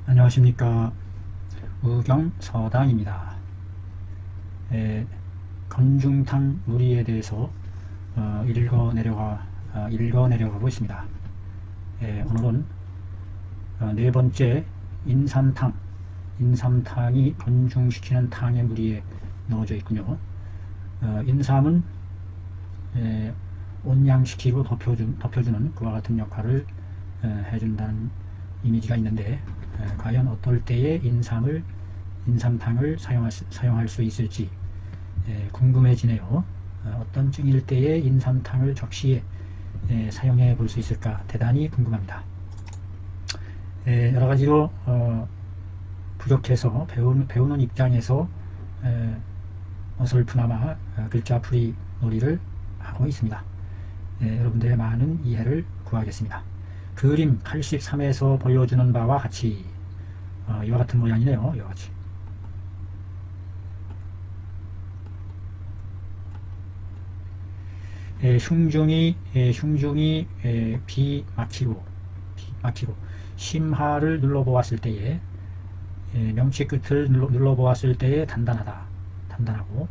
안녕하십니까. 의경서당입니다. 건중탕 무리에 대해서 읽어내려가고 있습니다. 오늘은 네 번째 인삼탕이 건중시키는 탕의 무리에 넣어져 있군요. 인삼은 온양시키고 덮여주는 그와 같은 역할을 해준다는 이미지가 있는데, 과연 어떨 때에 인삼탕을 사용할 수 있을지 궁금해지네요. 어떤 증일 때에 인삼탕을 적시에 사용해 볼 수 있을까 대단히 궁금합니다. 여러 가지로 부족해서 배우는 입장에서 어설프나마 글자풀이 놀이를 하고 있습니다. 여러분들의 많은 이해를 구하겠습니다. 그림 83에서 보여주는 바와 같이 이와 같은 모양이네요. 이와 같이. 흉중이 비 막히고 심하를 눌러보았을 때에 명치 끝을 눌러보았을 때에 단단하고,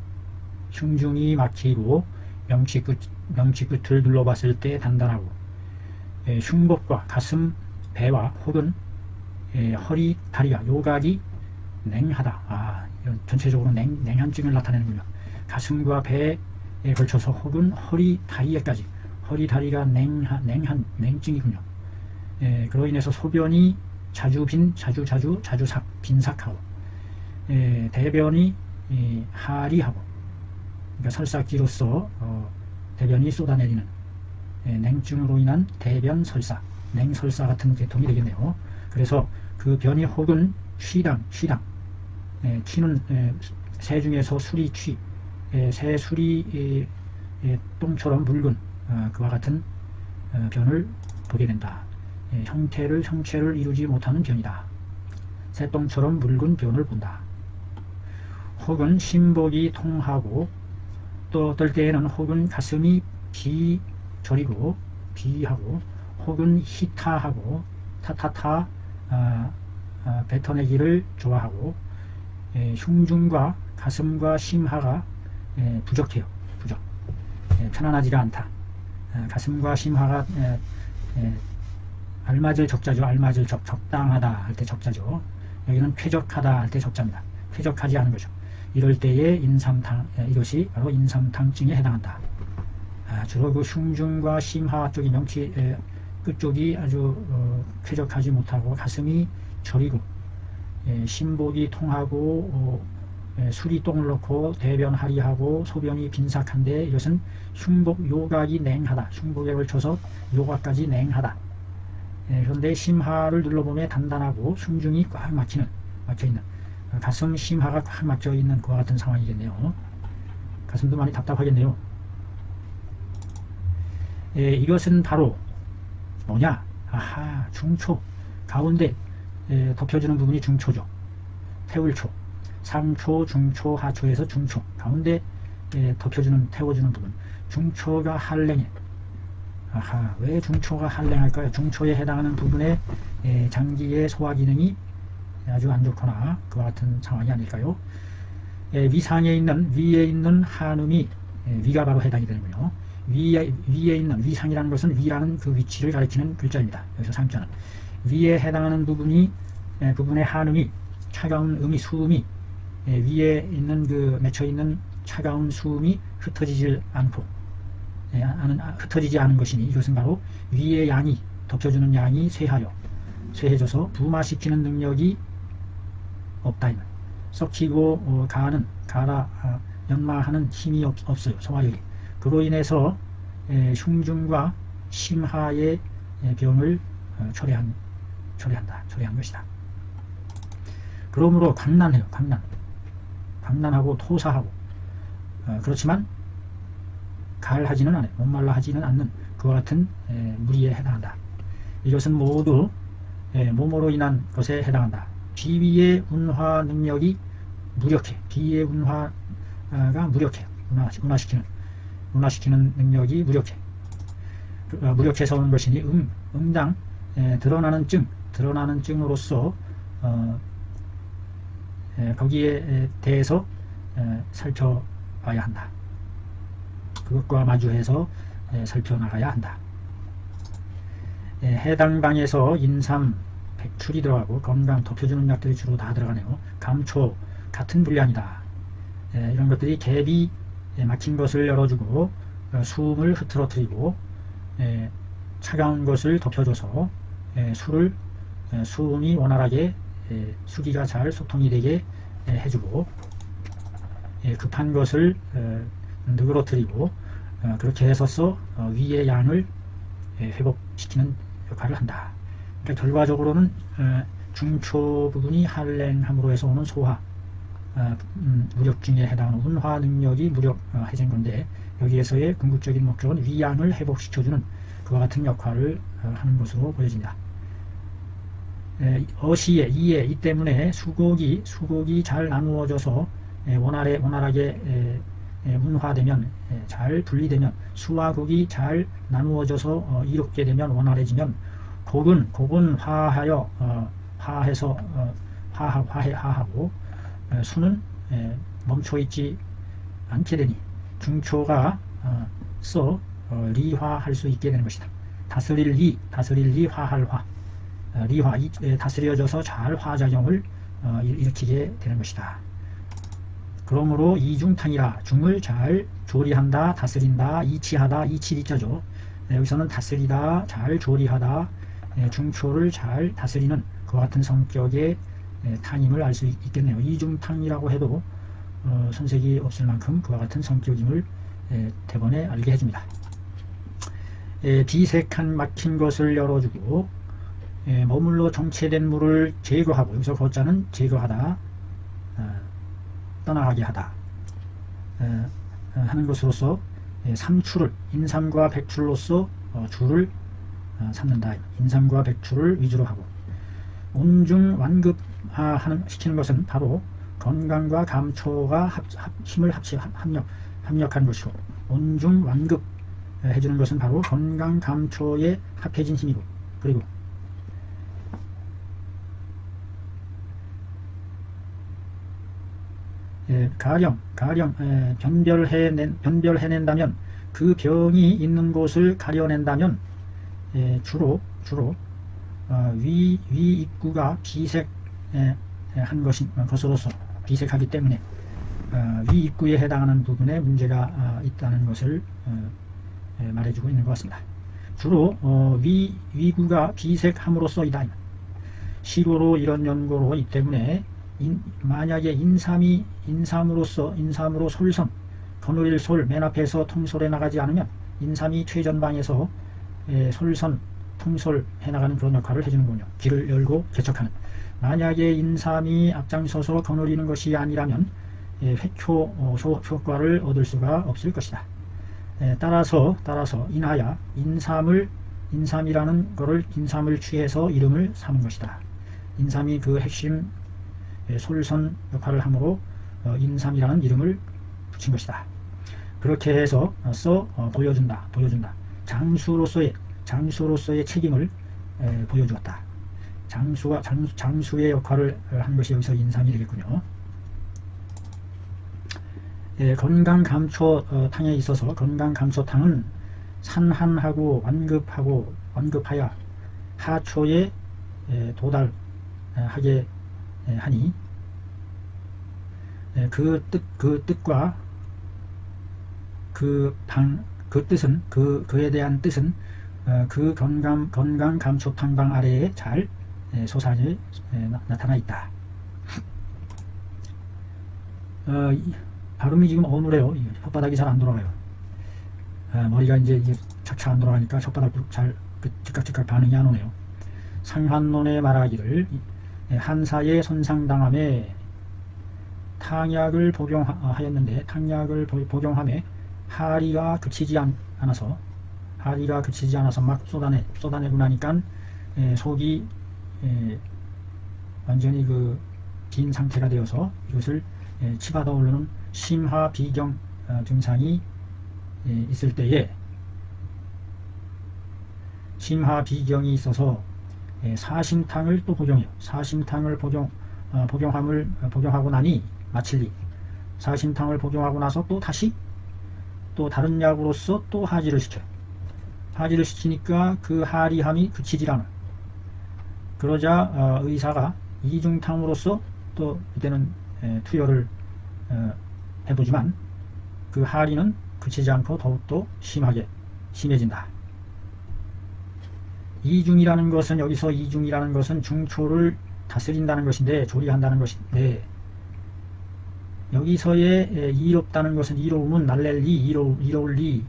흉중이 막히고 명치 끝을 눌러봤을 때 단단하고, 흉복과 가슴, 배와 혹은 허리, 다리가 요각이 냉하다. 이런 전체적으로 냉한증을 나타내는군요. 가슴과 배에 걸쳐서 혹은 허리, 다리에까지, 허리, 다리가 냉증이군요. 그로 인해서 소변이 자주 빈삭하고, 대변이 하리하고, 그러니까 설사기로서 대변이 쏟아내리는 냉증으로 인한 대변 설사, 냉설사 같은 계통이 되겠네요. 그래서 그 변이 혹은 취당, 취는 새 중에서 수리 취, 새 수리 똥처럼 묽은 그와 같은 변을 보게 된다. 형체를 이루지 못하는 변이다. 새똥처럼 묽은 변을 본다. 혹은 심복이 통하고, 또 어떨 때에는 혹은 가슴이 비하고, 혹은 희타하고, 타타타 뱉어내기를 좋아하고, 흉중과 가슴과 심하가 부족해요. 편안하지가 않다. 가슴과 심하가 알맞을 적자죠. 알맞을 적당하다 할 때 적자죠. 여기는 쾌적하다 할 때 적자입니다. 쾌적하지 않은 거죠. 이럴 때에 이것이 바로 인삼탕증에 해당한다. 주로 그 흉중과 심하 쪽이 명치 끝쪽이 아주 쾌적하지 못하고, 가슴이 저리고, 심복이 통하고, 술이 똥을 넣고 대변 하리하고, 소변이 빈삭한데, 이것은 흉복 요각이 냉하다. 흉복에 걸쳐서 요각까지 냉하다. 그런데 심하를 눌러보면 단단하고, 흉중이 꽉 막혀있는, 가슴 심하가 꽉 막혀있는 그와 같은 상황이겠네요. 가슴도 많이 답답하겠네요. 이것은 바로 뭐냐? 중초, 가운데 덮여주는 부분이 중초죠. 태울초, 상초, 중초, 하초에서 중초, 가운데 태워주는 부분, 중초가 한랭해. 왜 중초가 한랭할까요? 중초에 해당하는 부분의 장기의 소화 기능이 아주 안 좋거나 그와 같은 상황이 아닐까요? 위에 있는 한음이 위가 바로 해당이 되는군요. 위에 있는, 위상이라는 것은 위라는 그 위치를 가리키는 글자입니다. 여기서 상자는 위에 해당하는 부분의 한음이, 차가운 음이, 수음이 위에 있는 그 맺혀 있는 차가운 수음이 흩어지지 않은 것이니, 이것은 바로 위의 양이, 덮여주는 양이 쇠해져서 부마시키는 능력이 없다. 썩히고 연마하는 힘이 없어요. 소화력이. 그로 인해서 흉중과 심하의 병을 초래한 것이다. 그러므로 광난해요. 광난하고 토사하고, 그렇지만 갈하지는 않아요. 목말라 하지는 않는 그와 같은 무리에 해당한다. 이것은 모두 몸으로 인한 것에 해당한다. 비위의 운화 능력이 무력해. 비위의 운화가 무력해요. 운화시키는 능력이 무력해서 오는 것이니, 응당 드러나는 증으로서 거기에 대해서 살펴봐야 한다. 그것과 마주해서 살펴나가야 한다. 해당 방에서 인삼, 백출이 들어가고 건강 덮여주는 약들이 주로 다 들어가네요. 감초 같은 분량이다. 이런 것들이 갭이 막힌 것을 열어주고 숨을 흐트러뜨리고 차가운 것을 덮여줘서 숨이 원활하게 수기가 잘 소통이 되게 해주고 급한 것을 누그러뜨리고 그렇게 해서 위의 양을 회복시키는 역할을 한다. 그러니까 결과적으로는 중초 부분이 한랭함으로 해서 오는 소화 무력증에 해당하는 운화 능력이 무력해진 건데 여기에서의 궁극적인 목적은 위양을 회복시켜주는 그와 같은 역할을 하는 것으로 보여진다. 어시에 이에 이 때문에 수곡이 잘 나누어져서 원활하게 운화되면 잘 분리되면 수와 곡이 잘 나누어져서 이롭게 되면 원활해지면 곡은 화해서 화하고 수는 멈춰있지 않게 되니 중초가 리화할 수 있게 되는 것이다. 다스릴 리 화할 화 리화 다스려져서 잘 화작용을 일으키게 되는 것이다. 그러므로 이중탕이라 중을 잘 조리한다, 다스린다, 이치하다, 이치리자죠. 여기서는 다스리다, 잘 조리하다, 중초를 잘 다스리는 그와 같은 성격의 탕임을 알 수 있겠네요. 이중탕이라고 해도 손색이 없을 만큼 그와 같은 성격임을 대번에 알게 해줍니다. 비색한 막힌 것을 열어주고 머물러 정체된 물을 제거하고 여기서 거자는 제거하다, 떠나가게 하다 하는 것으로서 삼추를 인삼과 백출로서 주를 삼는다. 인삼과 백출을 위주로 하고 온중 완급시키는 것은 바로 건강과 감초가 힘을 합력한 것이고 온중 완급 해주는 것은 바로 건강 감초에 합해진 힘이고 그리고 가령 변별해낸다면 그 병이 있는 곳을 가려낸다면 주로 위 입구가 비색한 것으로서 비색하기 때문에 위 입구에 해당하는 부분에 문제가 있다는 것을 말해주고 있는 것 같습니다. 주로 위구가 비색함으로써 이다. 시로로 이런 연고로 이 때문에 만약에 인삼으로 솔선 거느릴 솔 맨 앞에서 통솔해 나가지 않으면 인삼이 최전방에서 솔선 통솔 해나가는 그런 역할을 해주는군요. 길을 열고 개척하는. 만약에 인삼이 앞장서서 거느리는 것이 아니라면 획효 효과를 얻을 수가 없을 것이다. 따라서 인하여 인삼이라는 거를 인삼을 취해서 이름을 삼은 것이다. 인삼이 그 핵심 솔선 역할을 하므로 인삼이라는 이름을 붙인 것이다. 그렇게 해서 보여준다. 장수로서의 책임을 보여주었다. 장수의 역할을 한 것이 여기서 인삼이 되겠군요. 건강감초탕에 있어서 건강감초탕은 산한하고 완급하여 하초에 도달하게 하니 그 뜻과 그에 대한 뜻은 그 건강 감초탕방 아래에 잘 소산이 나타나 있다. 발음이 지금 어눌해요. 혓바닥이 잘 안 돌아가요. 머리가 이제 착착 안 돌아가니까 혓바닥도 잘 즉각 반응이 안 오네요. 상한론에 말하기를 한사에 손상당함에 탕약을 복용하였는데 탕약을 복용함에 하리가 그치지 않아서 막 쏟아내고 나니까 속이 완전히 빈 상태가 되어서 이것을 치받아 오르는 심화비경 증상이 있을 때에 심화비경이 있어서 사심탕을 또 복용해요. 사심탕을 복용하고 나니 마칠리 사심탕을 복용하고 나서 또 다시 또 다른 약으로서 또 하지를 시켜요. 하지를 시키니까 그 하리함이 그치질 않아요. 그러자 의사가 이중탕으로서 또 이때는 투여를 해보지만 그 하리는 그치지 않고 더욱더 심해진다. 이중이라는 것은 여기서 이중이라는 것은 중초를 다스린다는 것인데 조리한다는 것인데 여기서의 이롭다는 것은 이로움은 날렐리 이로울리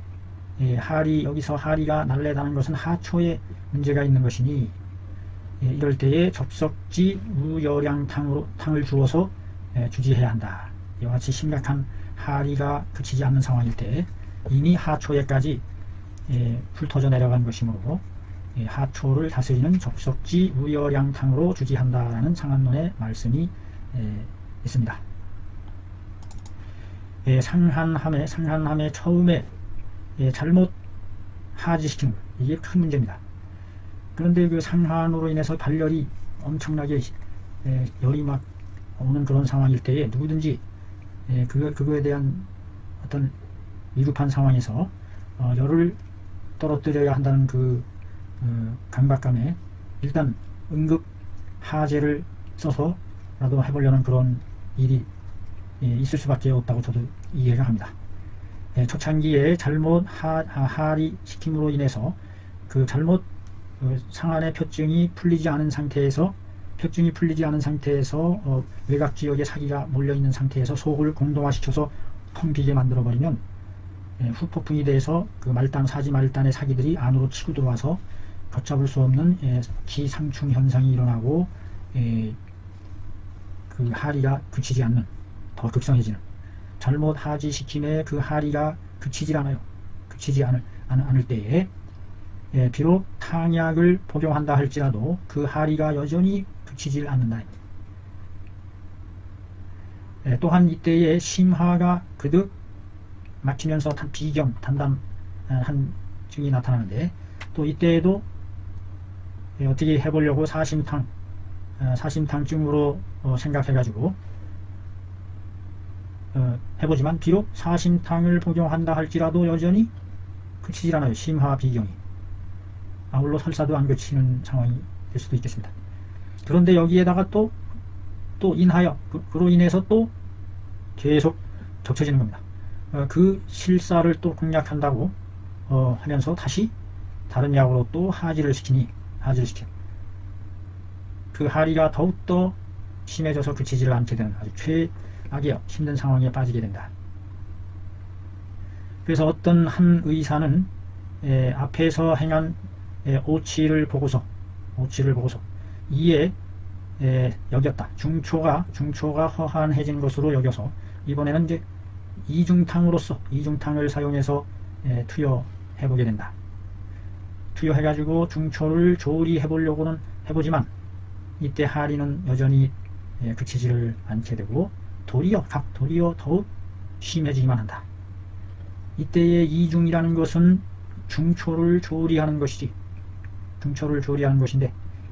하리 여기서 하리가 날래다는 것은 하초에 문제가 있는 것이니 이럴 때에 접석지 우여량탕을 주어서 주지해야 한다. 이와 같이 심각한 하리가 그치지 않는 상황일 때 이미 하초에까지 훑어져 내려간 것이므로 하초를 다스리는 접석지 우여량탕으로 주지한다라는 상한론의 말씀이 있습니다. 상한함의 처음에 잘못 하지시키는 것, 이게 큰 문제입니다. 그런데 그 상한으로 인해서 발열이 엄청나게 열이 막 오는 그런 상황일 때에 누구든지 그거에 대한 어떤 위급한 상황에서 열을 떨어뜨려야 한다는 그 강박감에 일단 응급 하제를 써서라도 해보려는 그런 일이 있을 수밖에 없다고 저도 이해가 합니다. 초창기에 잘못 하리 시킴으로 인해서 그 잘못 상안의 표증이 풀리지 않은 상태에서 외곽 지역에 사기가 몰려있는 상태에서 속을 공동화시켜서 텅 비게 만들어버리면 후폭풍이 돼서 그 사지 말단의 사기들이 안으로 치고 들어와서 걷잡을 수 없는 기상충 현상이 일어나고 그 하리가 그치지 않는 더 극성해지는 잘못 하지시킴에 그 하리가 그치지 않을 때에 비록 탕약을 복용한다 할지라도 그 하리가 여전히 그치질 않는다. 또한 이때에 심화가 그득 막히면서 단담한 증이 나타나는데 또 이때에도 어떻게 해보려고 사심탕증으로 생각해가지고 해보지만 비록 사심탕을 복용한다 할지라도 여전히 그치질 않아요. 심화 비경이 아울러 설사도 안 그치는 상황이 될 수도 있겠습니다. 그런데 여기에다가 또 인하여 그로 인해서 또 계속 겹쳐지는 겁니다. 그 실사를 또 공략한다고 하면서 다시 다른 약으로 또 하지를 시켜 그 하리가 더욱더 심해져서 그치지를 않게 되는 아주 최악의 힘든 상황에 빠지게 된다. 그래서 어떤 한 의사는 앞에서 행한 오치를 보고서 이에 여겼다. 중초가 허한해진 것으로 여겨서 이번에는 이제 이중탕을 사용해서 투여해보게 된다. 투여해가지고 중초를 조리해 보려고는 해보지만 이때 하리는 여전히 그치지를 않게 되고 도리어 더욱 심해지기만 한다. 이때의 이중이라는 것은 중초를 조리하는 것인데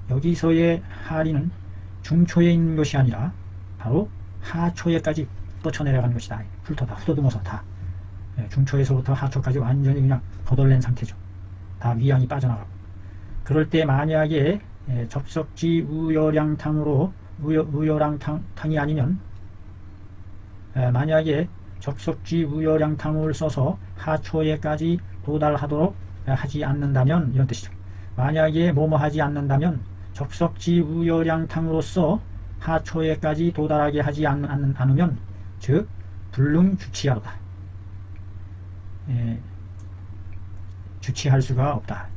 여기서의 하리는 중초에 있는 것이 아니라 바로 하초에까지 뻗쳐내려가는 것이다. 훑어듬어서 다 중초에서부터 하초까지 완전히 그냥 거덜낸 상태죠. 다 위양이 빠져나가고 그럴 때 만약에 접석지 우여량탕이 아니면 만약에 접석지 우여량탕을 써서 하초에까지 도달하도록 하지 않는다면 이런 뜻이죠. 만약에 하지 않는다면 접석지 우여량탕으로서 하초에까지 도달하게 하지 않으면 즉 불능주치하로다. 주치할 수가 없다.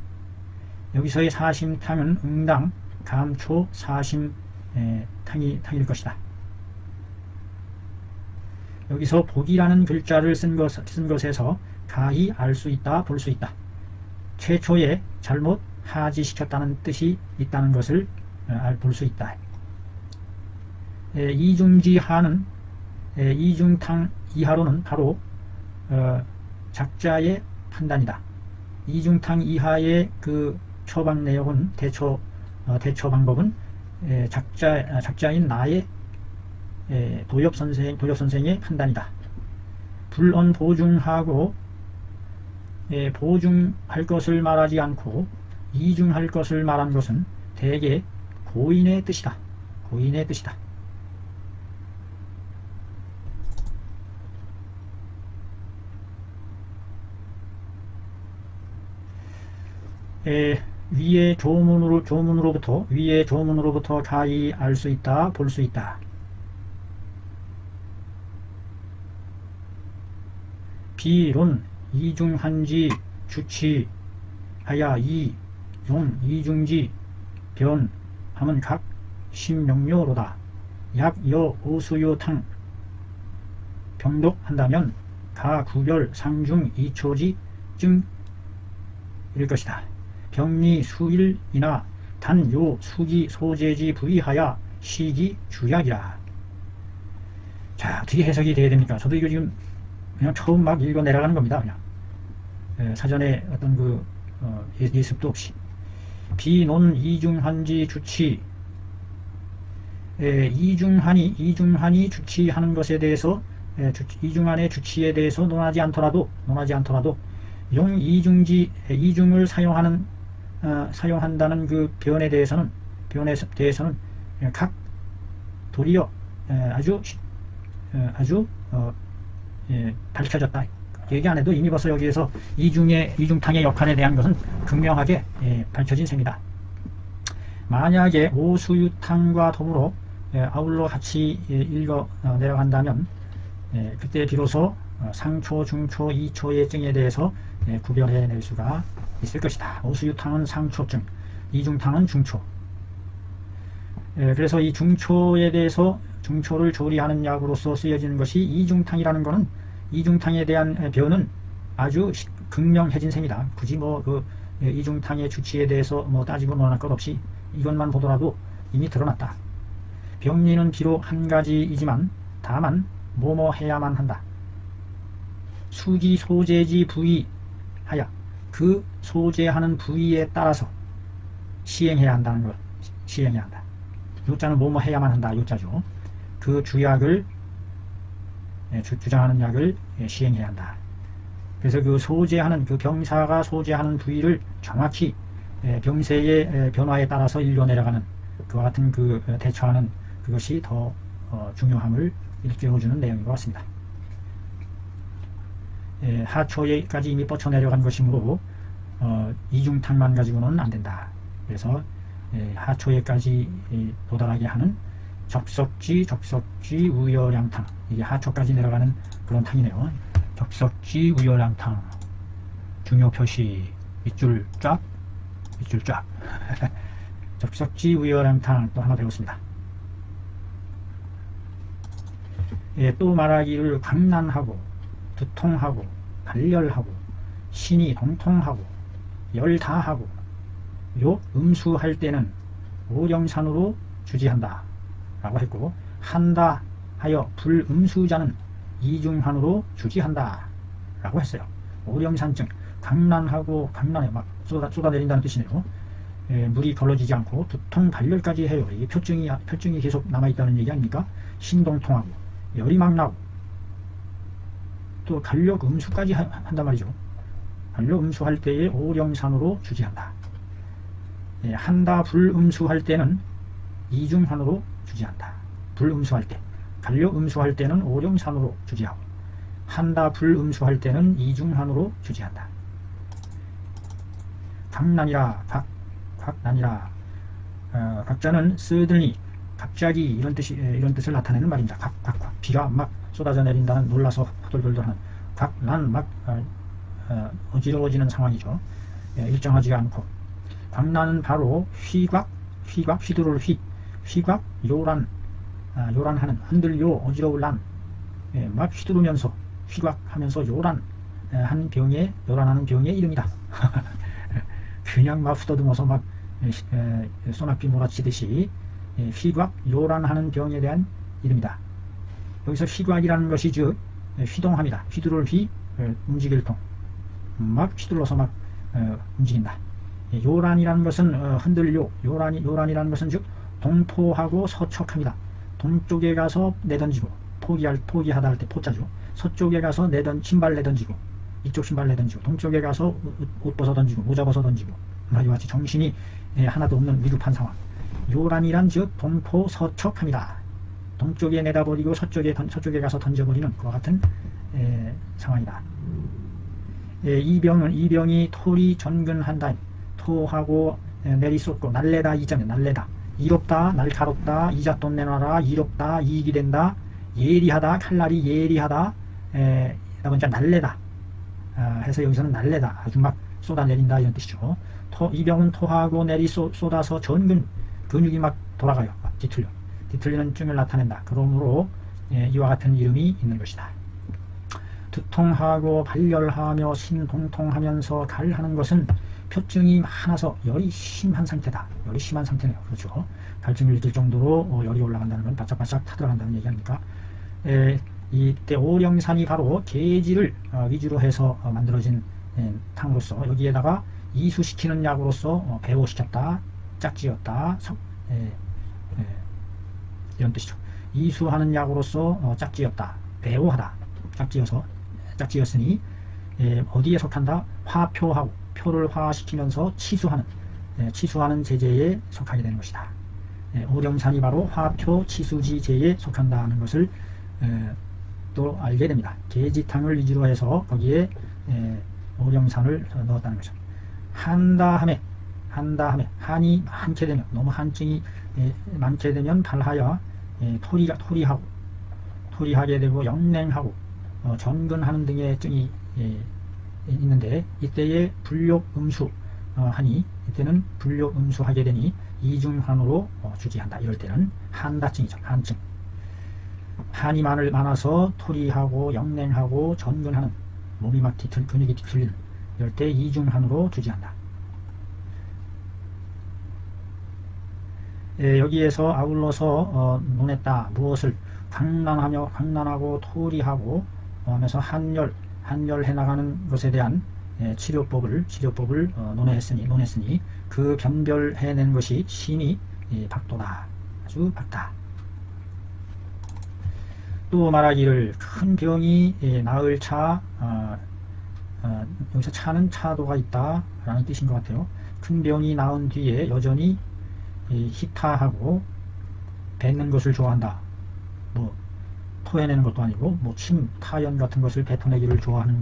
여기서의 사심탕은 응당 감초 사심 탕일 것이다. 여기서 복이라는 글자를 쓴 것에서 가히 알 수 있다, 볼 수 있다. 최초에 잘못 하지시켰다는 뜻이 있다는 것을 볼 수 있다. 이중지하는 이중탕 이하로는 바로 작자의 판단이다. 이중탕 이하의 그 처방 내역은 대처 대처 방법은 작자인 나의 도엽 선생의 판단이다. 불언 보중하고 보중할 것을 말하지 않고 이중할 것을 말한 것은 대개 고인의 뜻이다. 고인의 뜻이다. 위의 조문으로부터 자이 알 수 있다, 볼 수 있다. 비론 이중한지 주치하야 이용 이중지 변 함은 각 신명료로다. 약여 오수요탕 병독한다면 가 구별 상중 이초지 증일 것이다. 병리 수일이나 단요 수기 소재지 부위하야 시기 주약이라. 자, 어떻게 해석이 돼야 됩니까? 저도 이거 지금 그냥 처음 막 읽어 내려가는 겁니다. 그냥 사전에 어떤 예습도 없이. 비논 이중한지 주치, 이중한이 주치하는 것에 대해서 이중한의 주치에 대해서 논하지 않더라도 용 이중을 사용한다는 그 변에 대해서는 각 도리어 아주 밝혀졌다. 얘기 안 해도 이미 벌써 여기에서 이중탕의 역할에 대한 것은 극명하게 밝혀진 셈이다. 만약에 오수유탕과 더불어 아울러 같이 읽어 내려간다면 그때 비로소 상초, 중초, 이초의 증에 대해서 구별해낼 수가 있을 것이다. 오수유탕은 상초증, 이중탕은 중초. 그래서 이 중초에 대해서 중초를 조리하는 약으로서 쓰여지는 것이 이중탕이라는 것은 이중탕에 대한 변은 아주 극명해진 셈이다. 굳이 이중탕의 주치에 대해서 따지고 논할 것 없이 이것만 보더라도 이미 드러났다. 병리는 비록 한 가지이지만 다만 뭐뭐 해야만 한다. 수기 소재지 부위하야 그 소재하는 부위에 따라서 시행해야 한다는 것. 시행해야 한다. 요자는 뭐뭐 해야만 한다. 요자죠. 그 주약을 주장하는 약을 시행해야 한다. 그래서 그 병사가 소재하는 부위를 정확히 병세의 변화에 따라서 일궈 내려가는 그와 같은 대처하는 그것이 더 중요함을 일깨워주는 내용인 것 같습니다. 하초에까지 이미 뻗쳐 내려간 것이므로 이중탕만 가지고는 안 된다. 그래서 하초에까지 도달하게 하는 적석지 우열양탕, 이게 하초까지 내려가는 그런 탕이네요. 적석지 우열양탕 중요 표시 밑줄 쫙 적석지 우열양탕 또 하나 배웠습니다. 또 말하기를 광란하고 두통하고 발열하고 신이 동통하고 열다하고 요 음수할 때는 오령산으로 주지한다 라고 했고, 한다 하여 불음수자는 이중한으로 주지한다 라고 했어요. 오령산증, 강란하고 강란에 막 쏟아내린다는 뜻이네요. 물이 걸러지지 않고 두통 발열까지 해요. 이게 표증이 계속 남아있다는 얘기 아닙니까? 신동통하고 열이 막 나고 또 간력 음수까지 한단 말이죠. 간력 음수할 때에 오령산으로 주지한다. 한다 불음수할 때는 이중한으로 주지한다. 불음수할 때, 간력 음수할 때는 오령산으로 주지하고, 한다 불음수할 때는 이중한으로 주지한다. 각난이라 각난이라 각자는 쓰드니 갑자기 이런 뜻을 나타내는 말입니다. 각 비가 막 쏟아져 내린다는, 놀라서 호들갑하는 각난 막 어지러워지는 상황이죠. 일정하지가 않고, 각난은 바로 휘두를 휘곽 요란하는 흔들요 어지러울 난, 막 휘두르면서 휘곽하면서 요란하는 병의 이름이다. 그냥 막 후더듬어서 막 소낙비 몰아치듯이 휘곽 요란하는 병에 대한 이름이다. 여기서 휘곽이라는 것이 즉 휘동함이다. 휘두를 움직일 통, 막 휘둘러서 막 움직인다. 요란이라는 것은 흔들려. 요란이라는 것은 즉 동포하고 서척합니다. 동쪽에 가서 내던지고 포기하다 할 때 포자죠. 서쪽에 가서 신발 내던지고 이쪽 신발 내던지고 동쪽에 가서 옷 벗어 던지고 모자 벗어 던지고 이와 같이 정신이 하나도 없는 위급한 상황. 요란이란 즉 동포 서척합니다. 동쪽에 내다버리고 서쪽에 가서 던져버리는 그와 같은 상황이다. 이병이 토리 전근한다. 토하고 내리쏟고 날래다 이자면 날래다. 이롭다 날카롭다 이잣돈 내놔라 이롭다 이익이 된다 예리하다 칼날이 예리하다 이제 날래다 해서 여기서는 날래다 아주 막 쏟아내린다 이런 뜻이죠. 이병은 토하고 쏟아서 전근 근육이 막 돌아가요. 막 뒤틀리는 증을 나타낸다. 그러므로 이와 같은 이름이 있는 것이다. 두통하고 발열하며 신동통하면서 갈하는 것은 표증이 많아서 열이 심한 상태다. 열이 심한 상태네요. 그렇죠. 갈증을 느낄 정도로 열이 올라간다는 건 바짝바짝 타들어간다는 얘기 아닙니까? 이때 오령산이 바로 계지를 위주로 해서 만들어진 탕으로서 여기에다가 이수시키는 약으로서 배오시켰다, 짝지었다, 이런 뜻이죠. 이수하는 약으로서 짝지었다, 배오하다, 짝지었으니 어디에 속한다? 화표하고 표를 화시키면서 치수하는 제재에 속하게 되는 것이다. 오령산이 바로 화표 치수지제에 속한다는 것을 또 알게 됩니다. 계지탕을 위주로 해서 거기에 오령산을 넣었다는 거죠. 한다함에 한이 많게 되면 너무 한증이 많게 되면 발하여 토리하게 되고 영냉하고 전근하는 등의 증이 있는데 이때에 불욕음수 하니 이때는 불욕음수하게 되니 이중환으로 주지한다. 이럴 때는 한다증이죠. 한증. 한이 많아서 토리하고 영냉하고 전근하는 몸이 막 근육이 뒤틀리는 이럴 때 이중환으로 주지한다. 여기에서 아울러서 논했다. 무엇을 강난하고 토리하고 하면서 한열 해나가는 것에 대한 치료법을 논했으니 그 변별해낸 것이 심히 박도다. 아주 박다. 또 말하기를 큰 병이 나을 차 여기서 차는 차도가 있다 라는 뜻인 것 같아요. 큰 병이 나은 뒤에 여전히 희타하고 뱉는 것을 좋아한다. 뭐 토해내는 것도 아니고 타연 같은 것을 뱉어내기를 좋아하는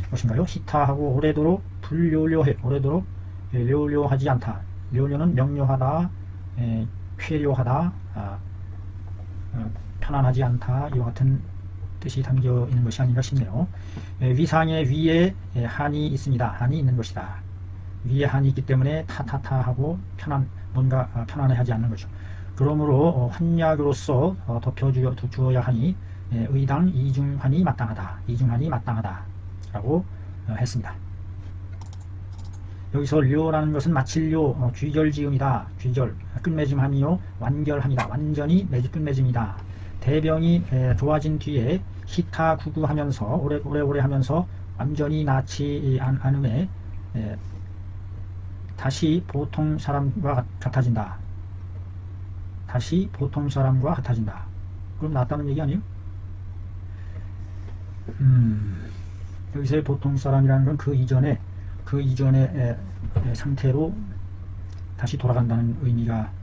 것인가요? 희타하고 오래도록 불료료해. 오래도록 료료하지 않다. 료료는 명료하다, 쾌료하다, 편안하지 않다. 이와 같은 뜻이 담겨 있는 것이 아닌가 싶네요. 위상의 위에 한이 있습니다. 한이 있는 것이다. 위에 한이 있기 때문에 타하고 뭔가 편안해하지 않는 거죠. 그러므로 환약으로서 덮여주어야 하니 의당 이중환이 마땅하다 라고 했습니다. 여기서 료라는 것은 마칠료 귀결지음이다. 귀결 끝맺음함이요 완결함이다. 완전히 끝맺음이다. 대병이 좋아진 뒤에 희타구구하면서 오래오래 하면서 완전히 낫지 않음에 다시 보통 사람과 같아진다. 그럼 낫다는 얘기 아니에요? 여기서의 보통 사람이라는 건 그 이전의 상태로 다시 돌아간다는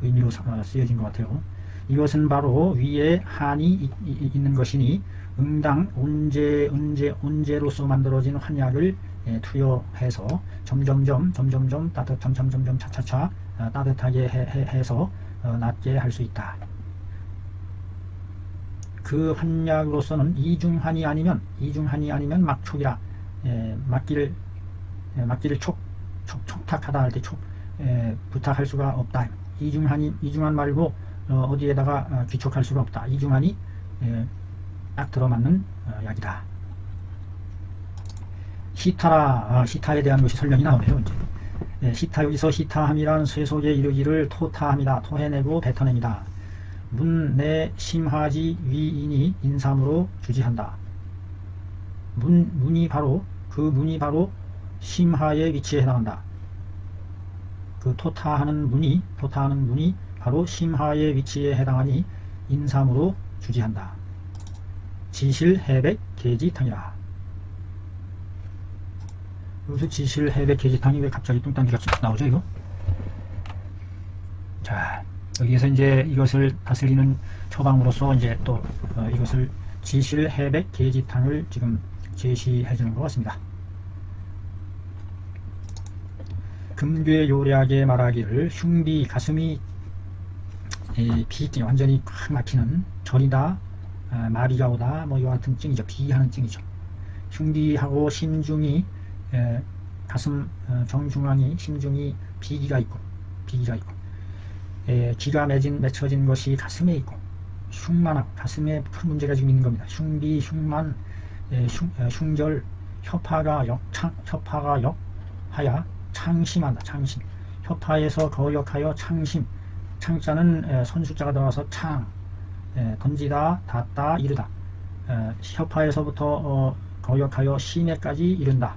의미로 쓰여진 것 같아요. 이것은 바로 위에 한이 있는 것이니 응당 온제로서 만들어진 환약을 투여해서 점점점 차차차 따뜻하게 해서 낫게 할 수 있다. 그 환약으로서는 이중환이 아니면 막촉이라 막기를 촉탁하다 할 때 부탁할 수가 없다. 이중환 말고 어디에다가 귀촉할 수가 없다. 이중환이 딱 들어맞는 약이다. 시타에 대한 것이 설명이 나오네요. 이제. 여기서 시타함이란 쇠속에 이르기를 토타합니다. 토해내고 뱉어냅니다. 문내 심하지 위인이 인삼으로 주지한다. 문이 바로 심하에 위치해 나간다. 그 토타하는 문이 바로 심하의 위치에 해당하니 인삼으로 주지한다. 지실해백 계지탕이라. 여기서 지실해백 계지탕이 왜 갑자기 뚱딴지가 나오죠 이거? 자, 여기에서 이제 이것을 다스리는 처방으로서 이제 또 이것을 지실해백 계지탕을 지금 제시해 주는 것 같습니다. 금괴요략에 말하기를 흉비 가슴이 비증 완전히 꽉 막히는 절이다, 마비가 오다, 뭐 이와 같은 증이죠. 비하는 증이죠. 흉비하고 심중이 가슴 정중앙이 심중이 비기가 있고 기가 맺혀진 것이 가슴에 있고 흉만하고 가슴에 큰 문제가 지금 있는 겁니다. 흉비, 흉만, 흉절, 협파가 역하야 창심한다. 창심. 협파에서 거역하여 창심. 창자는 선숫자가 들어가서 창. 던지다, 닿다, 이르다. 협파에서부터 거역하여 심에까지 이른다.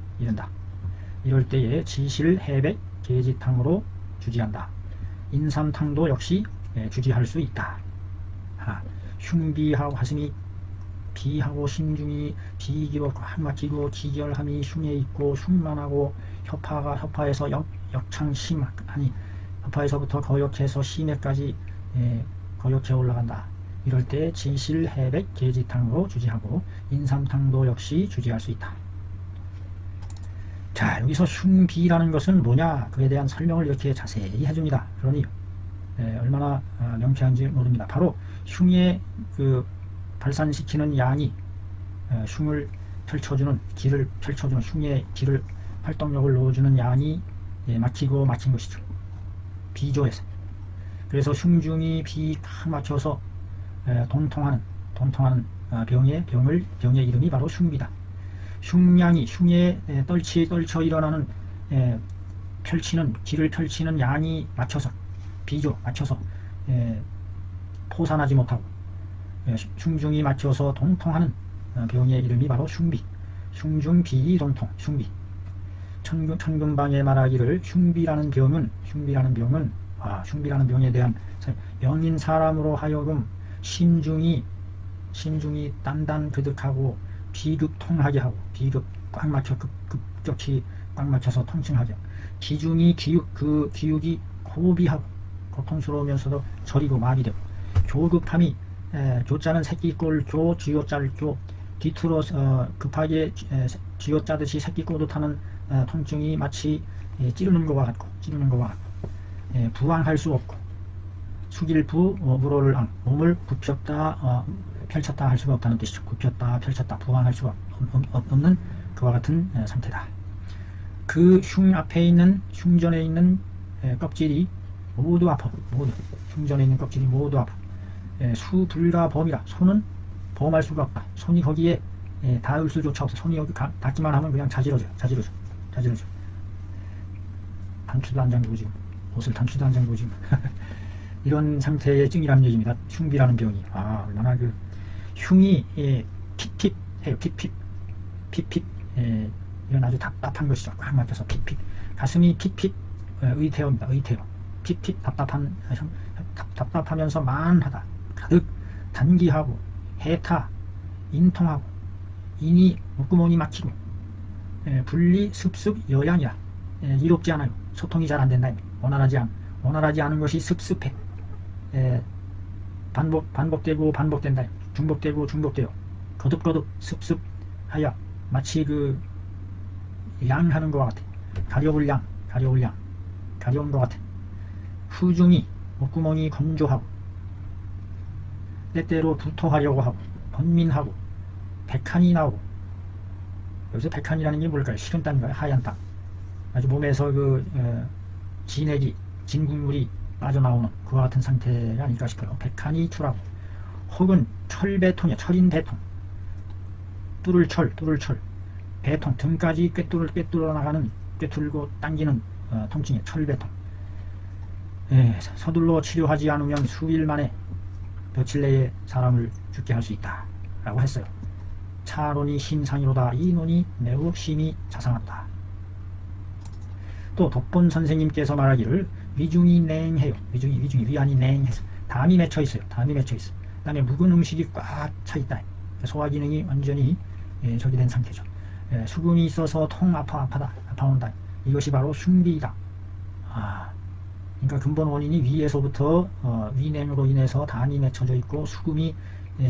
이럴 때에 지실해백 계지탕으로 주지한다. 인삼탕도 역시 주지할 수 있다. 흉비하고 가슴이 비하고 심중이 비기고 꽉 막히고 기결함이 흉에 있고 흉만하고 협파에서 역창심 아니 협파에서부터 거역해서 심에까지 거역해 올라간다. 이럴 때 지실해백 계지탕으로 주지하고 인삼탕도 역시 주지할 수 있다. 자, 여기서 흉비라는 것은 뭐냐, 그에 대한 설명을 이렇게 자세히 해줍니다. 그러니 얼마나 명쾌한지 모릅니다. 바로 흉에 그 발산시키는 양이 흉을 펼쳐주는 길을 펼쳐주는 흉의 길을 활동력을 넣어주는 양이 막히고 막힌 것이죠. 비조에서. 그래서 흉중이 비 탁 막혀서 돈통하는 병의 이름이 바로 흉비다. 흉양이 흉에 떨쳐 일어나는 길을 펼치는 양이 막혀서 비조 막혀서 포산하지 못하고 흉중이 막혀서 돈통하는 병의 이름이 바로 흉비. 흉중비동통 흉비. 천금방에 말하기를 흉비라는 병에 대한 영인 사람으로 하여금 심중이 단단 그득하고 비급통하게 하고 비급 꽉 막혀 급격히 꽉 막혀서 통증하게 하고 기중이 기육이 고비하고 고통스러우면서도 저리고 마비되고 교급함이 교자는 새끼꼴 교 쥐어짤 교 뒤틀어 급하게 쥐어짜듯이 새끼꼬듯하는 통증이 마치 찌르는 것과 같고 부항할 수 없고 숙일부 무로를 앙 몸을 굽혔다 펼쳤다 할 수가 없다는 뜻이죠. 굽혔다 펼쳤다 부항할 수가 없는 그와 같은 상태다. 그 흉 앞에 있는 흉전에 있는 껍질이 모두 아파. 흉전에 있는 껍질이 모두 아파. 수불가범이라 손은 범할 수가 없다. 손이 거기에 닿을 수조차 없어. 손이 여기 닿기만 하면 그냥 자지러져. 단추도 안 잠그고 지금 옷을 단추도 안 잠그고 지금 이런 상태의 증이라는 얘기입니다. 흉비라는 병이. 얼마나 그 흉이 핍핍 해요. 핍핍 이건 아주 답답한 것이죠. 꽉 막혀서 핍핍. 가슴이 핍핍 의태어입니다. 의태어. 핍핍 답답하면서 만하다. 가득 단기하고 해타 인통하고 인이 목구멍이 막히고 분리 습습 여양이라 이롭지 않아요. 소통이 잘 안 된다. 원활하지 않은 것이 습습해. 반복되고 반복된다. 중복되고 중복돼요. 거듭거듭 습습하여 마치 그 양하는 것 같아. 가려울 양 가려운 것 같아. 후중이 목구멍이 건조하고 때때로 부토하려고 하고 번민하고 백한이 나오고. 여기서 백한이라는 게 뭘까요? 식은땀인가요? 하얀 땀. 아주 몸에서 그 진국물이 빠져나오는 그와 같은 상태가 아닐까 싶어요. 백한이 출하고 혹은 철배통이야. 철인 배통. 뚫을 철 배통 등까지 꿰뚫어 나가는 꿰뚫고 당기는 통증이야. 철배통. 서둘러 치료하지 않으면 수일 만에 며칠 내에 사람을 죽게 할 수 있다 라고 했어요. 차론이 심상이로다. 이 논이 매우 심히 자상하다. 이것도 덕본 선생님께서 말하기를 위중이 냉해요. 위중이 위안이 냉해서 담이 맺혀 있어요. 담이 맺혀 있어. 그다음에 묵은 음식이 꽉 차 있다. 소화 기능이 완전히 저기 된 상태죠. 수금이 있어서 통 아파온다. 이것이 바로 흉비이다. 그러니까 근본 원인이 위에서부터 위냉으로 인해서 담이 맺혀져 있고 수금이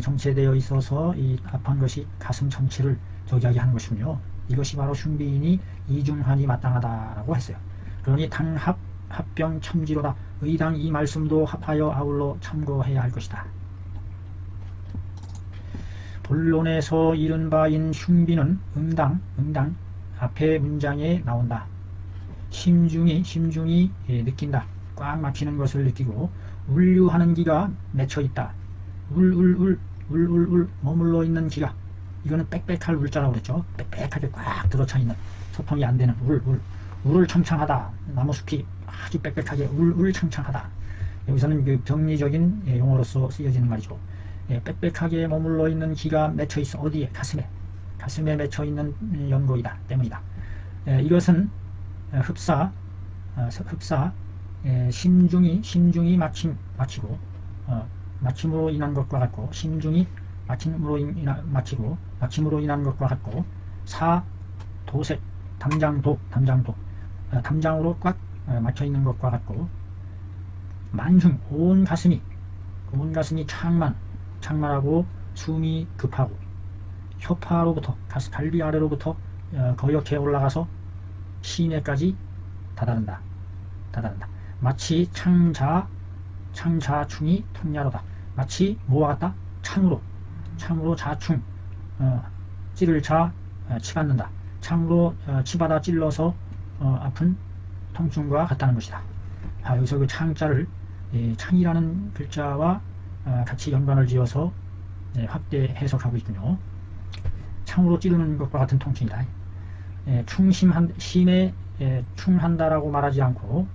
정체되어 있어서 이 아픈 것이 가슴 전체를 저기하게 하는 것이군요. 이것이 바로 흉비이니 이중환이 마땅하다라고 했어요. 그러니 당합 합병 참지로다. 의당 이 말씀도 합하여 아울러 참고해야 할 것이다. 본론에서 이른 바인 흉비는 응당 앞에 문장에 나온다. 심중이 느낀다. 꽉 막히는 것을 느끼고 울류하는 기가 맺혀 있다. 울 머물러 있는 기가, 이거는 빽빽할 울자라고 그랬죠. 빽빽하게 꽉 들어차 있는, 소통이 안 되는 울을 창창하다. 나무숲이 아주 빽빽하게 창창하다. 여기서는 그 정리적인 용어로서 쓰여지는 말이죠. 빽빽하게 머물러 있는 기가 맺혀 있어. 어디에? 가슴에 맺혀 있는 연고이다 때문이다. 이것은 흡사 심중이 마치고 마침으로 인한 것과 같고, 심중이 마침으로 인한 것과 같고, 도색 담장으로 꽉 막혀 있는 것과 같고, 만흉 온 가슴이 창만하고 숨이 급하고, 혀파로부터 갈비 아래로부터 거역해 올라가서 시내까지 다다른다. 마치 창자충이 턱야로다. 마치 뭐와 같다? 창으로 자충 찌를 치받는다. 창으로 치받아 찔러서 아픈 통증과 같다는 것이다. 여기서 그 창자를 창이라는 글자와 같이 연관을 지어서 확대 해석하고 있군요. 창으로 찌르는 것과 같은 통증이다. 심에 충한다라고 말하지 않고,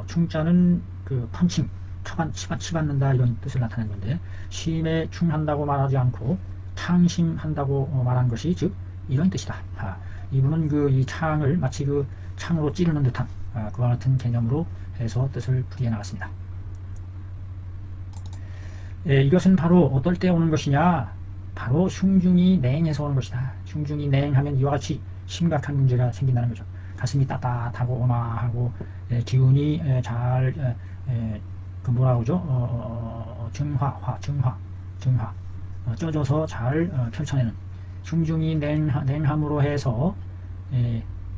충자는 그 펀칭, 치받는다 이런 뜻을 나타낸 건데, 심에 충한다고 말하지 않고 창심한다고 말한 것이 즉 이런 뜻이다. 이분은 이 창을 마치 그 창으로 찌르는 듯한 그와 같은 개념으로 해서 뜻을 풀이해 나갔습니다. 이것은 바로 어떨 때 오는 것이냐? 바로 흉중이 냉해서 오는 것이다. 흉중이 냉하면 이와 같이 심각한 문제가 생긴다는 거죠. 가슴이 따뜻하고 온화하고 기운이 잘 뭐라고 그러죠? 증화 쪄져서 잘 펼쳐내는, 흉중이 냉함으로 해서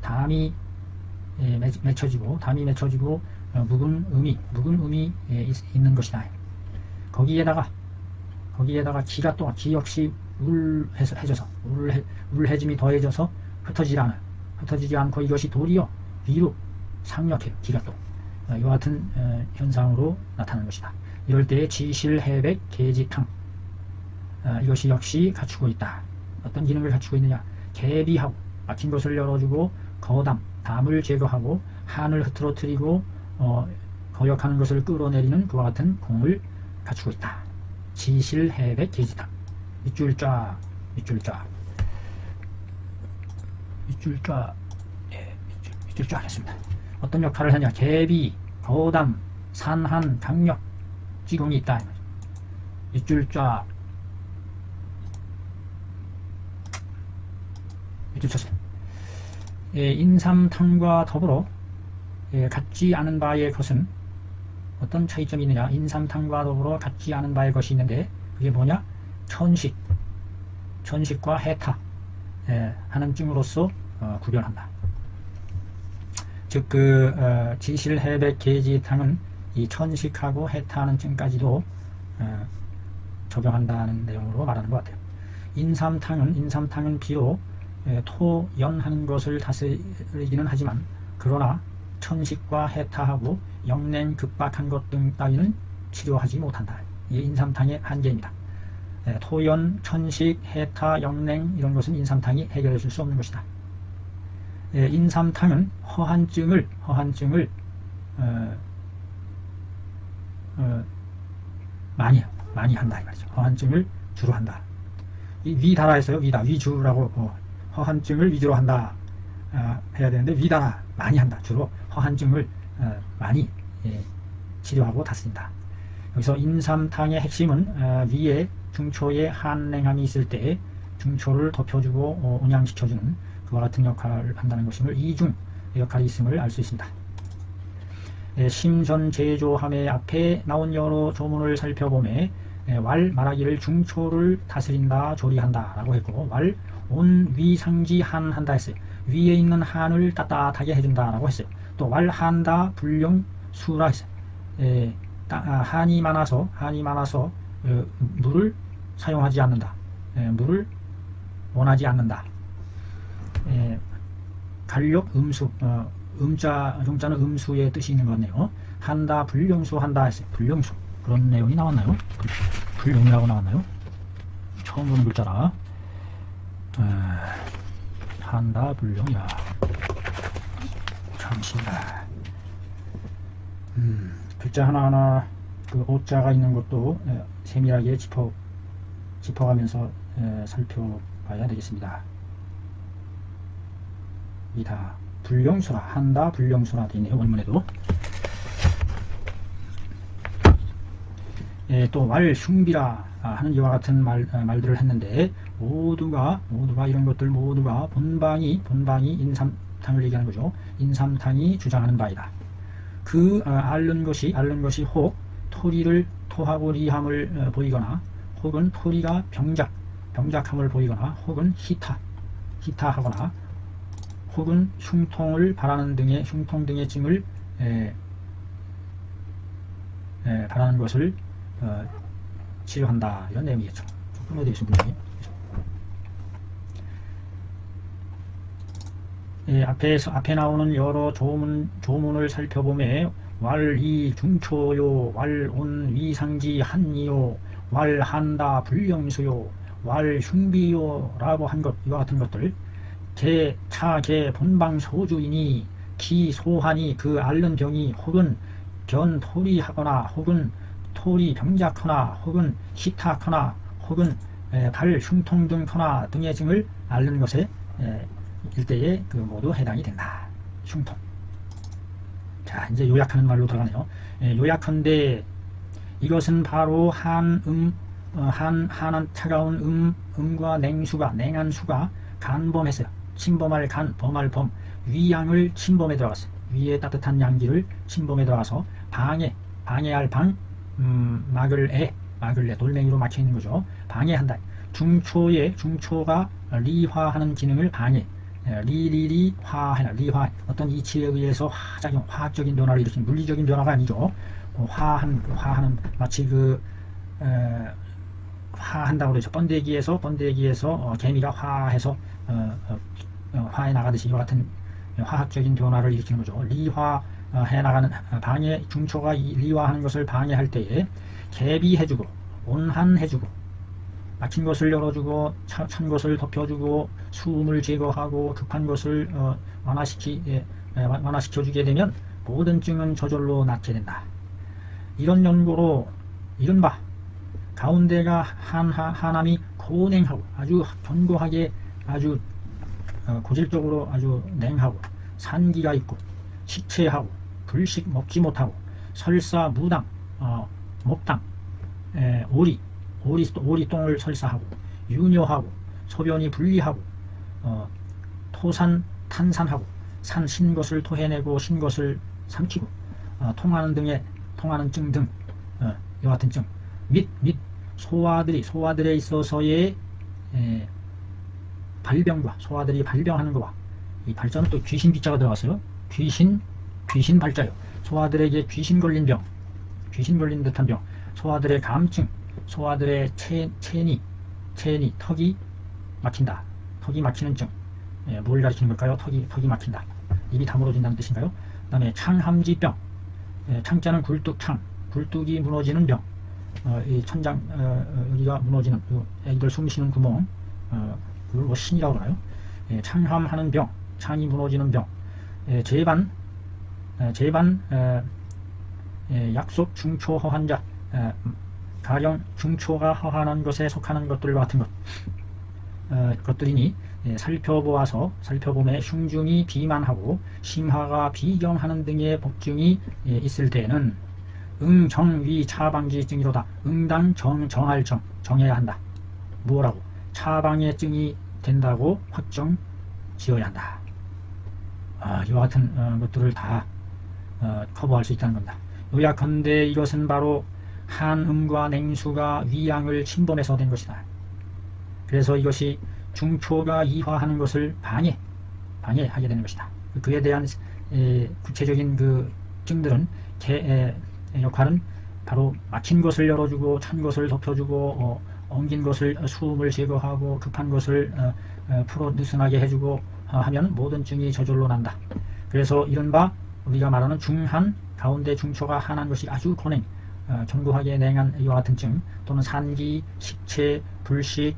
담이 맺혀지고 묵은 음이 있는 것이다. 거기에다가 기가 또 기 역시 울해짐이 더해져서 흩어지지 않고 이것이 도리어 위로 상력해요. 기가 또 이와 같은 현상으로 나타나는 것이다. 이럴 때에 지실해백 계지탕, 이것이 역시 갖추고 있다. 어떤 기능을 갖추고 있느냐? 개비하고 막힌 것을 열어주고, 담을 제거하고, 한을 흐트러뜨리고 거역하는 것을 끌어내리는 그와 같은功을 갖추고 있다. 지실해백 계지탕. 밑줄쫙 했습니다. 어떤 역할을 하냐? 개비, 거담, 산한, 강력, 지공이 있다. 밑줄쫙 쳤습니다. 인삼탕과 더불어 같지 않은 바의 것은 어떤 차이점이 있느냐? 인삼탕과 더불어 같지 않은 바의 것이 있는데, 그게 뭐냐? 천식과 해타 하는 증으로서 구별한다. 즉 지실해백 계지탕은 이 천식하고 해타하는 증까지도 적용한다는 내용으로 말하는 것 같아요. 인삼탕은 비록 토연하는 것을 다스리기는 하지만, 그러나 천식과 해타하고 영냉 급박한 것 등 따위는 치료하지 못한다. 이게 인삼탕의 한계입니다. 토연, 천식, 해타, 영냉 이런 것은 인삼탕이 해결해 줄 수 없는 것이다. 인삼탕은 허한증을 많이 한다 이 말이죠. 허한증을 주로 한다. 위다라 했어요. 위주라고 허한증을 위주로 한다. 해야 되는데 위다 많이 한다. 주로 허한증을 많이 치료하고 다스린다. 여기서 인삼탕의 핵심은 위에 중초에 한냉함이 있을 때 중초를 덮여주고 온양시켜주는 그와 같은 역할을 한다는 것임을 이중 역할이 있음을 알 수 있습니다. 심전제조함의 앞에 나온 여러 조문을 살펴보매 왈 말하기를 중초를 다스린다 조리한다 라고 했고, 왈 온 위상지 한 한다 했어요. 위에 있는 한을 따뜻하게 해준다 라고 했어요. 또 왈 한다 불령수라 했어요. 한이 많아서 물을 사용하지 않는다. 물을 원하지 않는다. 간력 음수, 용자는 음수의 뜻이 있는 것 같네요. 한다 불령수 한다 했어요. 불령수 그런 내용이 나왔나요? 불령이라고 나왔나요? 처음 보는 글자라. 한다 불령이야. 잠시만. 글자 하나하나 그 오자가 있는 것도 세밀하게 짚어가면서 살펴봐야 되겠습니다. 이다 불령수라 한다 불령수라 되어 있네요. 원문에도. 또 왈 흉비라 하는 이와 같은 말들을 했는데, 모두가 이런 것들 모두가 본방이 인삼탕을 얘기하는 거죠. 인삼탕이 주장하는 바이다. 그 앓는 것이 혹 토리를 토하고 리함을 보이거나, 혹은 토리가 병작함을 보이거나, 혹은 희타하거나, 혹은 흉통 등의 증을 바라는 것을 치료한다, 이런 내용이겠죠. 조금 어디 있습니다. 앞에 나오는 여러 조문을 살펴보면 왈이 중초요, 왈 온 위상지 한이요, 왈 한다 불령수요, 왈 흉비요 라고 한 것, 이와 같은 것들, 개 본방 소주이니 기 소하니 그 앓는 병이 혹은 견 토리하거나, 혹은 토리 병작하나, 혹은 희탁하나, 혹은 발 흉통 등의 증을 앓는 것에 일대에 모두 해당이 된다. 흉통. 자, 이제 요약하는 말로 들어가네요. 요약한데 이것은 바로 한한 차가운 음과 냉한 수가 간범했어요. 침범할 간, 범할 범, 위양을 침범에 들어갔어요. 위에 따뜻한 양기를 침범에 들어가서 방해할 방, 막을래 돌멩이로 막혀 있는 거죠. 방해한다. 중초가 리화하는 기능을 방해. 리화 어떤 이치에 의해서 화작용, 화학적인 변화를 일으키는 물리적인 변화가 아니죠. 화하는 마치 화한다고 그러죠. 번데기에서 개미가 화해서 화해 나가듯이 이와 같은 화학적인 변화를 일으키는 거죠. 리화해 나가는 방해, 중초가 리화하는 것을 방해할 때에 개비해주고 온한해주고, 막힌 것을 열어주고 찬 것을 덮여주고 수음을 제거하고 급한 것을 완화시켜주게 되면 모든 증은 저절로 낫게 된다. 이런 연고로 이른바 가운데가 한함이 고냉하고 아주 견고하게 아주 고질적으로 아주 냉하고, 산기가 있고 식체하고 불식 먹지 못하고 설사 무당 목당 오리똥을 설사하고 유뇨하고 소변이 분리하고 토산 탄산하고 신 것을 토해내고 신 것을 삼키고 통하는 증 등 이와 같은 증 및 소아들에 있어서의 발병과 소아들이 발병하는 것과, 이 발자는 또 귀신 비자가 들어갔어요. 귀신 발자요. 소아들에게 귀신 걸린 듯한 병, 소아들의 감증, 소아들의 체니 턱이 막힌다. 턱이 막히는 증. 뭘 가리키는 걸까요? 턱이 막힌다. 입이 다물어진다는 뜻인가요? 그 다음에 창함지병. 창자는 굴뚝이 무너지는 병. 이 천장 여기가 무너지는 애기들 숨 쉬는 구멍, 그걸 신이라고 그러나요? 창함하는 병, 창이 무너지는 병. 제반 약속 중초 허한자, 가령 중초가 허한한 것에 속하는 것들과 같은 것들이니 살펴봄에 흉중이 비만하고 심화가 비경하는 등의 복증이 있을 때에는 응정위 차방지증이로다. 응당 정할 정해야 한다. 뭐라고? 차방의 증이 된다고 확정 지어야 한다. 이와 같은 것들을 다 커버할 수 있다는 겁니다. 요약컨대 이것은 바로 한음과 냉수가 위양을 침범해서 된 것이다. 그래서 이것이 중초가 이화하는 것을 방해하게 되는 것이다. 그에 대한 구체적인 그 증들은 역할은 바로 막힌 것을 열어주고 찬 것을 덮여주고 엉긴 것을 수음을 제거하고 급한 것을 풀어 느슨하게 해주고 하면 모든 증이 저절로 난다. 그래서 이른바 우리가 말하는 중한 가운데 중초가 한한 것이 아주 고냉 견고하게 냉한 이와 같은 증 또는 산기, 식체, 불식,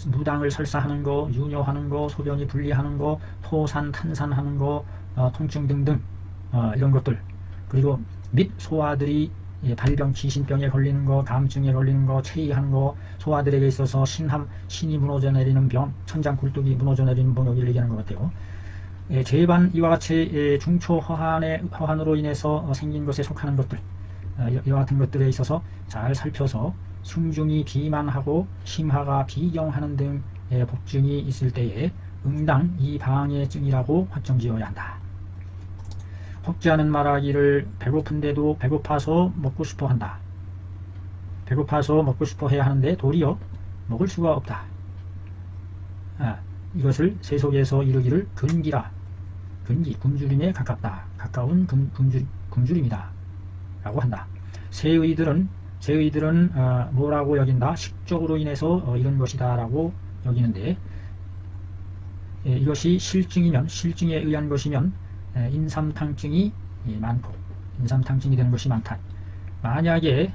무당을 설사하는 거, 유뇨하는 거, 소변이 분리하는 거, 토산, 탄산하는 거, 통증 등등 이런 것들 그리고 및 소아들이 발병, 귀신병에 걸리는 거, 감증에 걸리는 거, 체의하는 거, 소아들에게 있어서 신이 무너져 내리는 병, 천장 굴뚝이 무너져 내리는 병 여기를 얘기하는 것 같아요. 제반 이와 같이 중초 허한으로 인해서 생긴 것에 속하는 것들 이와 같은 것들에 있어서 잘 살펴서 흉중이 비만하고 심화가 비경하는 등의 복증이 있을 때에 응당 이 방해증이라고 확정지어야 한다. 혹자는 말하기를 배고픈데도 배고파서 먹고 싶어 한다. 배고파서 먹고 싶어 해야 하는데 도리어 먹을 수가 없다. 이것을 세속에서 이르기를 근기라. 근기, 굶주림에 가깝다. 가까운 굶주림이다. 라고 한다. 세의들은 뭐라고 여긴다? 식적으로 인해서 이런 것이다 라고 여기는데 이것이 실증에 의한 것이면 인삼탕증이 많고 인삼탕증이 되는 것이 많다. 만약에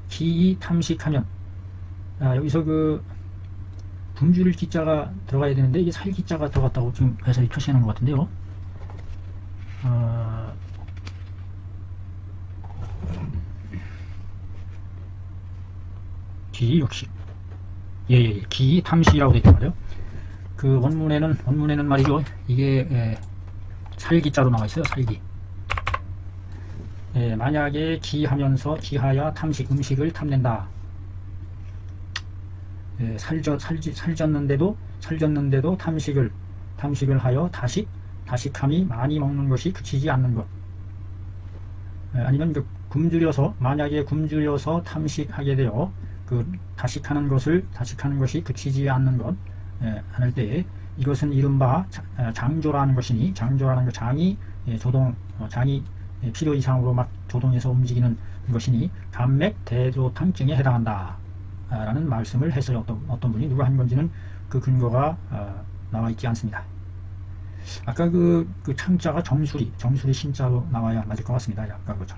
기이 탐식하면 여기서 그 굶주릴 기자가 들어가야 되는데 이게 살 기자가 들어갔다고 지금 해설이 표시하는 것 같은데요. 기 역시 기 탐식이라고 되어 있단 말이에요. 그 원문에는 말이죠. 이게 살기자로 나와 있어요. 살기. 만약에 기하여 탐식 음식을 탐낸다. 살졌는데도 탐식을 하여 다식함이 많이 먹는 것이 그치지 않는 것. 아니면 만약에 굶주려서 탐식하게 되어 그 다식하는 것이 그치지 않는 것. 않을 때에 이것은 이른바 장조라는 것이니 장조라는 것 장이 장이 필요 이상으로 막 조동해서 움직이는 것이니 감맥 대조탕증에 해당한다 라는 말씀을 했어요. 어떤 분이 누가 한 건지는 그 근거가 나와 있지 않습니다. 아까 그 창자가 정수리 신자로 나와야 맞을 것 같습니다. 아까 그죠.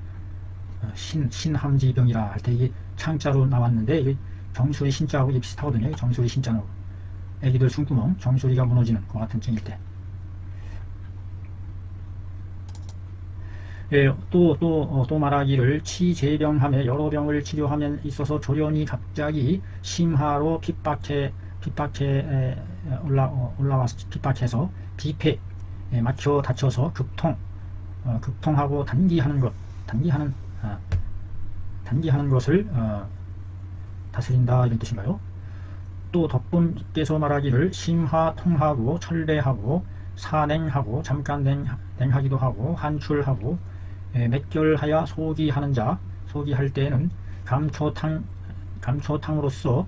신함지병이라 할 때 이게 창자로 나왔는데 이게 정수리 신자하고 이게 비슷하거든요. 정수리 신자는 애기들 숨구멍 정수리가 무너지는 그 같은 증일 때. 또 말하기를 치재병함에 여러 병을 치료하면 있어서 조련이 갑자기 심하로 핍박해서 비폐 막혀 다쳐서 급통하고 단기하는 것을 다스린다 이런 뜻인가요? 또 덕분께서 말하기를 심화 통하고 철대하고 사냉하고 잠깐 냉하기도 하고 한출하고 맷결하여 소기하는 자 소기할 때에는 감초탕으로서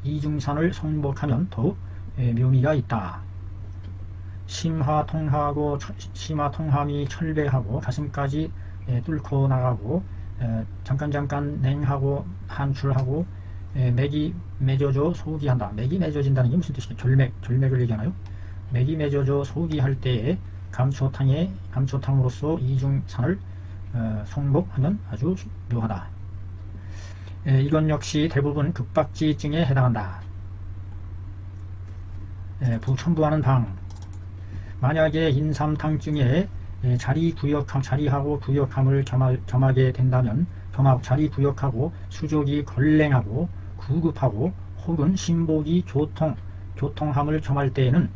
이중산을 성복하면 더욱 묘미가 있다. 심화통함이 철배하고 가슴까지 뚫고 나가고 잠깐 냉하고 한출하고 맥이 맺어져 소기한다. 맥이 맺어진다는 게 무슨 뜻이냐? 결맥을 얘기하나요? 맥이 맺어져 소기할 때에 감초탕으로서 이중산을 성복하면 아주 묘하다. 이건 역시 대부분 급박지증에 해당한다. 부첨부하는 방. 만약에 인삼탕증에 자리하고 구역함을 겸하게 된다면 자리구역하고 수족이 걸랭하고 구급하고 혹은 신복이 교통함을 점할 때에는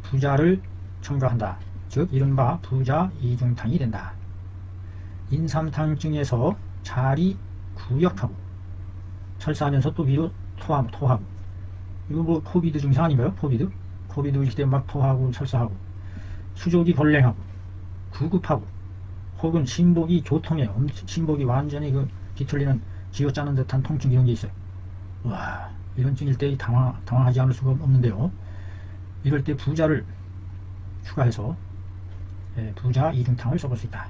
부자를 첨가한다. 즉 이른바 부자 이중탕이 된다. 인삼탕증에서 자리 구역하고 설사하면서 또 위로 토하고 이거 뭐 코비드 증상 아닌가요? 코비드 시대 막 토하고 설사하고 수족이 걸랭하고 구급하고 혹은 신복이 신복이 완전히 그 뒤틀리는 쥐어짜는 듯한 통증 이런 게 있어요. 와, 이런 증일 때 당황하지 않을 수가 없는데요. 이럴 때 부자를 추가해서 부자 이중탕을 써볼 수 있다.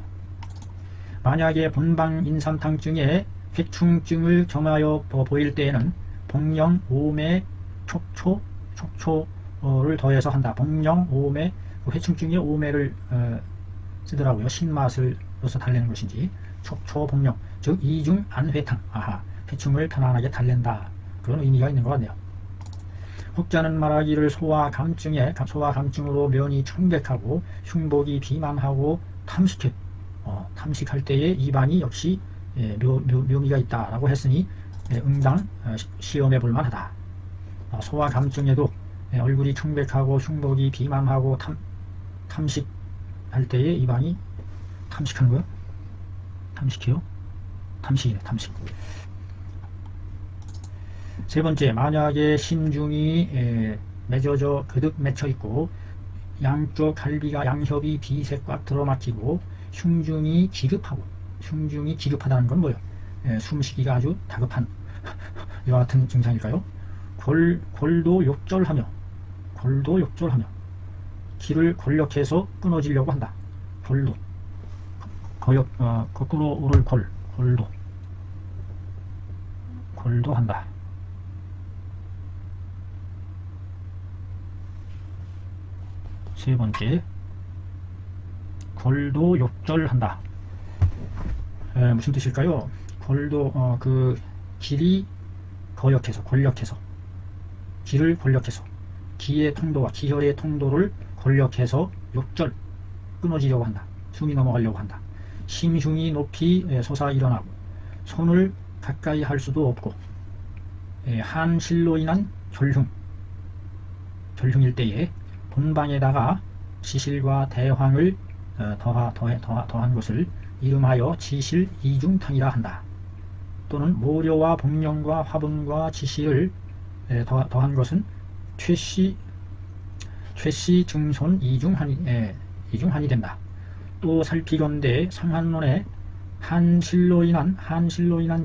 만약에 본방 인삼탕증에 회충증을 점하여 보일 때에는 복령, 오매, 촉초를 더해서 한다. 복령, 오매, 회충증에 오매를 쓰더라고요. 신맛을로서 달래는 것인지. 촉초, 복령, 즉 이중 안회탕. 회충을 편안하게 달랜다. 그런 의미가 있는 것 같네요. 혹자는 말하기를 소화감증으로 면이 청백하고 흉복이 비만하고 탐식할 때에 입안이 역시 묘미가 있다라고 했으니 응당 시험해 볼 만하다. 소화감증에도 얼굴이 청백하고 흉복이 비만하고 탐식할 때에 입안이 탐식하는 거요? 탐식해요? 탐식이네, 탐식. 세 번째, 만약에 심중이 맺어져 그득 맺혀 있고 양쪽 갈비가 양협이 비색꽉 들어막히고 흉중이 기급하다는 건 뭐예요? 숨쉬기가 아주 다급한 이와 같은 증상일까요? 골도 욕절하며 길을 골력해서 끊어지려고 한다. 골도 거꾸로 오를 골도 한다. 세 번째, 골도 욕절한다. 무슨 뜻일까요? 골도 그 길이 권력해서 길을 권력해서 기의 통도와 기혈의 통도를 권력해서 욕절 끊어지려고 한다. 숨이 넘어가려고 한다. 심흉이 높이 솟아 일어나고 손을 가까이 할 수도 없고 한실로 인한 결흉일 때에 본방에다가 지실과 대황을 더한 것을 이름하여 지실 이중탕이라 한다. 또는 모료와 복령과 화분과 지실을 더한 것은 최씨 증손 이중한이 된다. 또 살피건대 상한론에 한실로 인한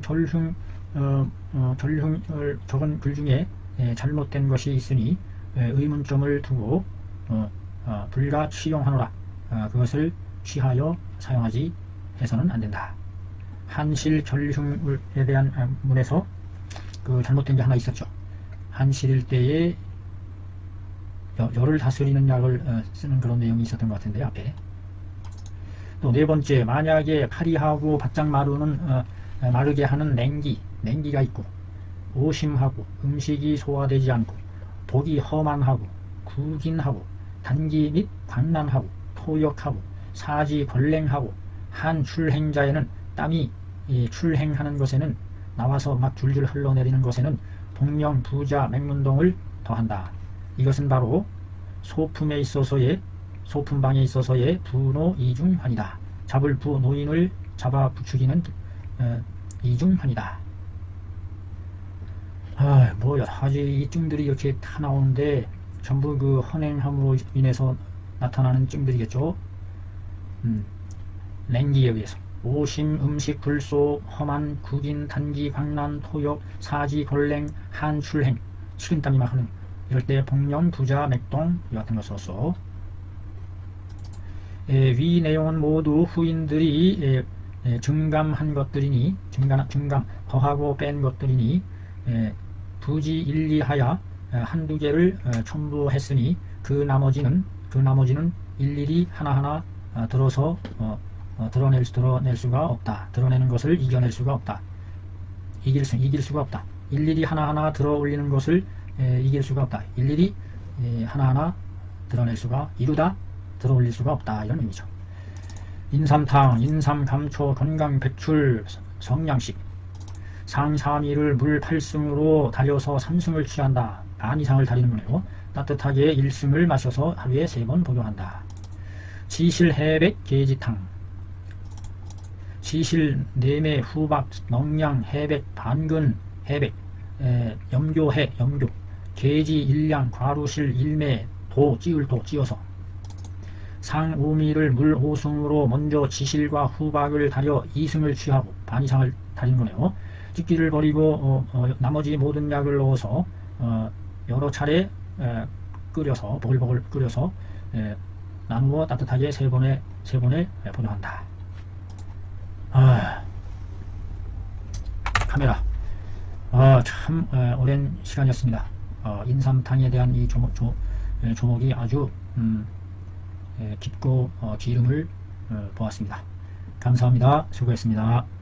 결흉을 적은 글 중에 잘못된 것이 있으니 의문점을 두고 불가 취용하노라. 그것을 취하여 사용하지 해서는 안 된다. 한실 결흉에 대한 문에서 그 잘못된 게 하나 있었죠. 한실일 때에 열을 다스리는 약을 쓰는 그런 내용이 있었던 것 같은데 앞에. 또 네 번째, 만약에 파리하고 바짝 마르게 하는 냉기가 있고 오심하고 음식이 소화되지 않고 복이 허만하고 구긴하고 단기 및 광란하고 토역하고 사지 걸랭하고 한 출행자에는 땀이 출행하는 것에는 나와서 막 줄줄 흘러내리는 것에는 복령 부자 맹문동을 더한다. 이것은 바로 소품방에 있어서의 부노 이중한이다. 잡을 부 노인을 잡아 부추기는 이중한이다. 뭐 여러 가지 이 증들이 이렇게 다 나오는데 전부 그 헌행함으로 인해서 나타나는 증들이겠죠. 냉기에 의해서 오심, 음식, 불소, 험한, 구긴, 단기, 광란, 토욕, 사지, 걸랭, 한, 출행, 식은땀이 막 흐르는 이럴 때 복령, 부자, 맥동 이 같은 거 써서 위 내용은 모두 후인들이 증감한 것들이니 증감 더하고 뺀 것들이니 부지 일리하여 한두 개를 첨부했으니 그 나머지는 일일이 하나하나 들어서 드러낼 수가 없다. 드러내는 것을 이겨낼 수가 없다. 이길 수가 없다. 일일이 하나하나 들어 올리는 것을 이길 수가 없다. 일일이 하나하나 이루다 들어 올릴 수가 없다. 이런 의미죠. 인삼탕, 인삼감초, 건강백출, 성냥식. 상삼일을 물 8승으로 달여서 3승을 취한다. 반 이상을 달이는 거네요. 따뜻하게 1승을 마셔서 하루에 3번 복용한다. 지실 해백 계지탕. 지실 내매 후박 넉량 해백 반근 해백 염교해 염교 계지 일량 과루실 일매 도 찌을 도 찌어서 상우미를 물 5승으로 먼저 지실과 후박을 달여 2승을 취하고 반 이상을 달이는 거네요. 찍기를 버리고 나머지 모든 약을 넣어서 여러 차례 끓여서 보글보글 끓여서 나누어 따뜻하게 세 번에 복용한다. 카메라 참 오랜 시간이었습니다. 인삼탕에 대한 이 조목이 아주 깊고 기름을 보았습니다. 감사합니다. 수고했습니다.